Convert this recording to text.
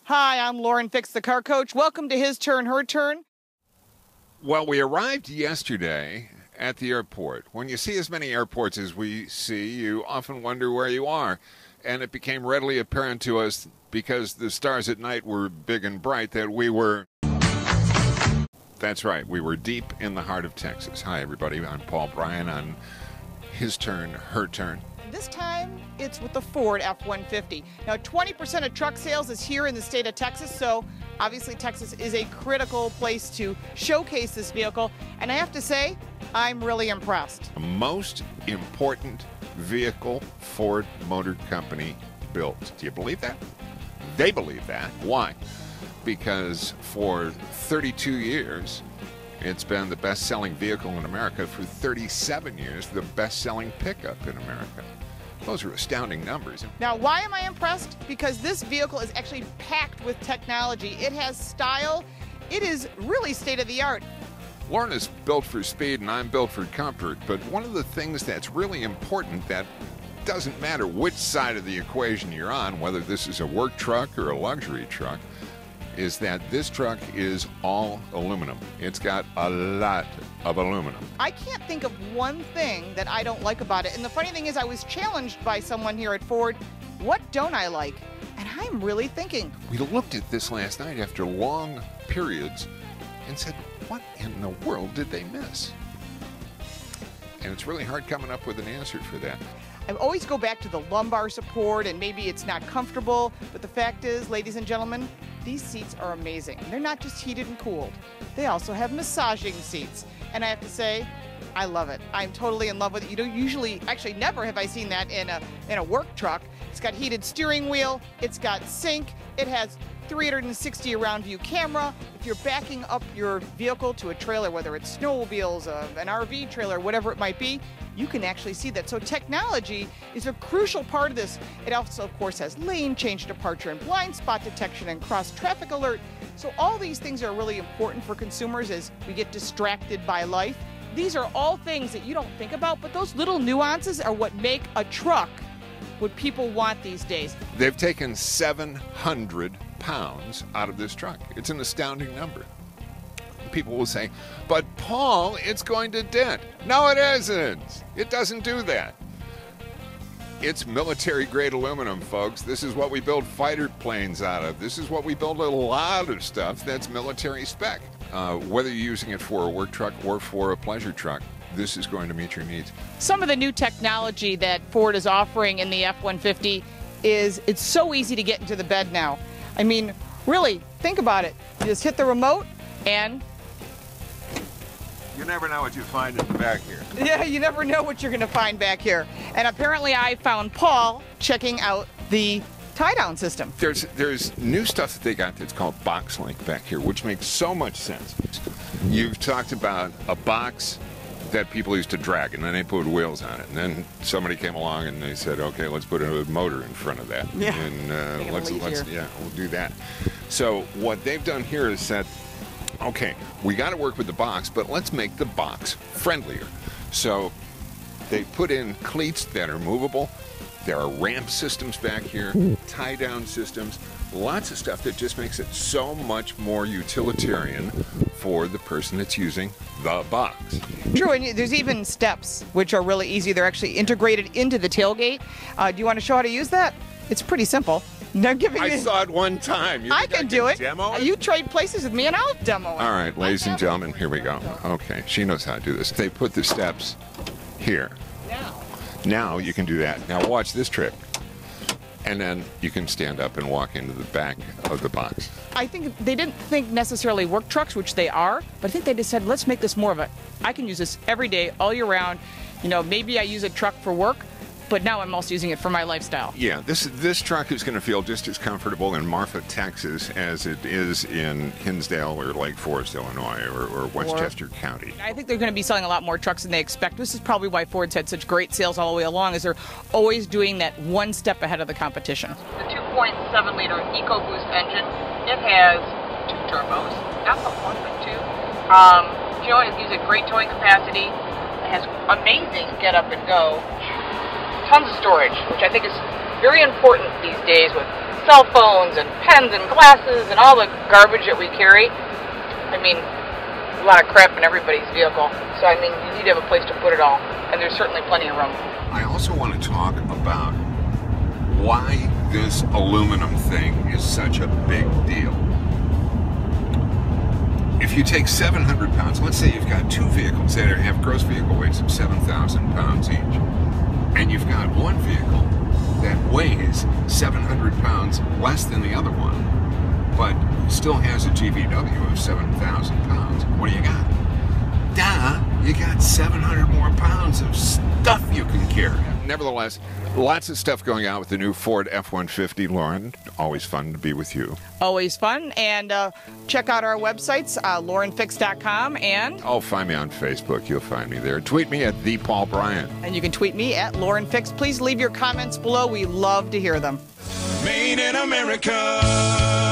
Hi, I'm Lauren Fix, the car coach. Welcome to His Turn, Her Turn. Well, we arrived yesterday at the airport. When you see as many airports as we see, you often wonder where you are. And it became readily apparent to us, because the stars at night were big and bright, that we were... That's right, we were deep in the heart of Texas. Hi, everybody. I'm Paul Bryan on His Turn, Her Turn. This time, it's with the Ford F-150. Now, 20% of truck sales is here in the state of Texas, so obviously Texas is a critical place to showcase this vehicle. And I have to say, I'm really impressed. The most important vehicle Ford Motor Company built. Do you believe that? They believe that. Why? Because for 32 years, it's been the best-selling vehicle in America. For 37 years, the best-selling pickup in America. Those are astounding numbers. Now, why am I impressed? Because this vehicle is actually packed with technology. It has style. It is really state-of-the-art. Lauren is built for speed and I'm built for comfort, but one of the things that's really important, that doesn't matter which side of the equation you're on, whether this is a work truck or a luxury truck, is that this truck is all aluminum. It's got a lot of aluminum. I can't think of one thing that I don't like about it. And the funny thing is, I was challenged by someone here at Ford, what don't I like? And I'm really thinking. We looked at this last night after long periods and said, what in the world did they miss? And it's really hard coming up with an answer for that. I always go back to the lumbar support, and maybe it's not comfortable, but the fact is, ladies and gentlemen, these seats are amazing. They're not just heated and cooled. They also have massaging seats. And I have to say, I love it. I'm totally in love with it. You don't usually, actually never have I seen that in a work truck. It's got heated steering wheel, it's got sync, it has 360 around view camera. If you're backing up your vehicle to a trailer, whether it's snowmobiles, an RV trailer, whatever it might be, you can actually see that. So technology is a crucial part of this. It also, of course, has lane change departure and blind spot detection and cross traffic alert. So all these things are really important for consumers as we get distracted by life. These are all things that you don't think about, but those little nuances are what make a truck what people want these days. They've taken 700 pounds out of this truck. It's an astounding number. People will say, but Paul, it's going to dent. No, it isn't. It doesn't do that. It's military-grade aluminum, folks. This is what we build fighter planes out of. This is what we build a lot of stuff that's military spec. Whether you're using it for a work truck or for a pleasure truck, this is going to meet your needs. Some of the new technology that Ford is offering in the F-150 is, it's so easy to get into the bed now. I mean, really, think about it. You just hit the remote and... You never know what you find in the back here. Yeah, you never know what you're going to find back here. And apparently I found Paul checking out the tie-down system. There's new stuff that they got that's called box link back here, which makes so much sense. You've talked about a box that people used to drag, and then they put wheels on it. And then somebody came along and they said, okay, let's put a motor in front of that. Yeah. And let's we'll do that. So what they've done here is said, okay, we got to work with the box, but let's make the box friendlier. So they put in cleats that are movable. There are ramp systems back here, tie-down systems, lots of stuff that just makes it so much more utilitarian for the person that's using the box. True, and there's even steps, which are really easy. They're actually integrated into the tailgate. Do you want to show how to use that? It's pretty simple. I saw it one time. I can do it. Demo it? You trade places with me and I'll demo it. All right, ladies and gentlemen, here we go. Okay, she knows how to do this. They put the steps here. Now you can do that. Now watch this trick. And then you can stand up and walk into the back of the box. I think they didn't think necessarily work trucks, which they are, but I think they just said, let's make this more of I can use this every day, all year round. You know, maybe I use a truck for work, but now I'm also using it for my lifestyle. Yeah, this truck is going to feel just as comfortable in Marfa, Texas as it is in Hinsdale or Lake Forest, Illinois, or Westchester County. I think they're going to be selling a lot more trucks than they expect. This is probably why Ford's had such great sales all the way along, is they're always doing that one step ahead of the competition. The 2.7-liter EcoBoost engine, it has 2 turbos, not the 1 but 2. You know, it gives it great towing capacity. It has amazing get up and go. Tons of storage, which I think is very important these days with cell phones and pens and glasses and all the garbage that we carry. I mean, a lot of crap in everybody's vehicle. So, I mean, you need to have a place to put it all. And there's certainly plenty of room. I also want to talk about why this aluminum thing is such a big deal. If you take 700 pounds, let's say you've got two vehicles that have gross vehicle weights of 7,000 pounds each, and you've got one vehicle that weighs 700 pounds less than the other one, but still has a GVW of 7,000 pounds, what do you got? Duh, you got 700 more pounds of stuff you can carry. Nevertheless, lots of stuff going on with the new Ford F-150, Lauren. Always fun to be with you. Always fun. And check out our websites, laurenfix.com, and... Oh, find me on Facebook. You'll find me there. Tweet me at @ThePaulBryan. And you can tweet me at laurenfix. Please leave your comments below. We love to hear them. Made in America.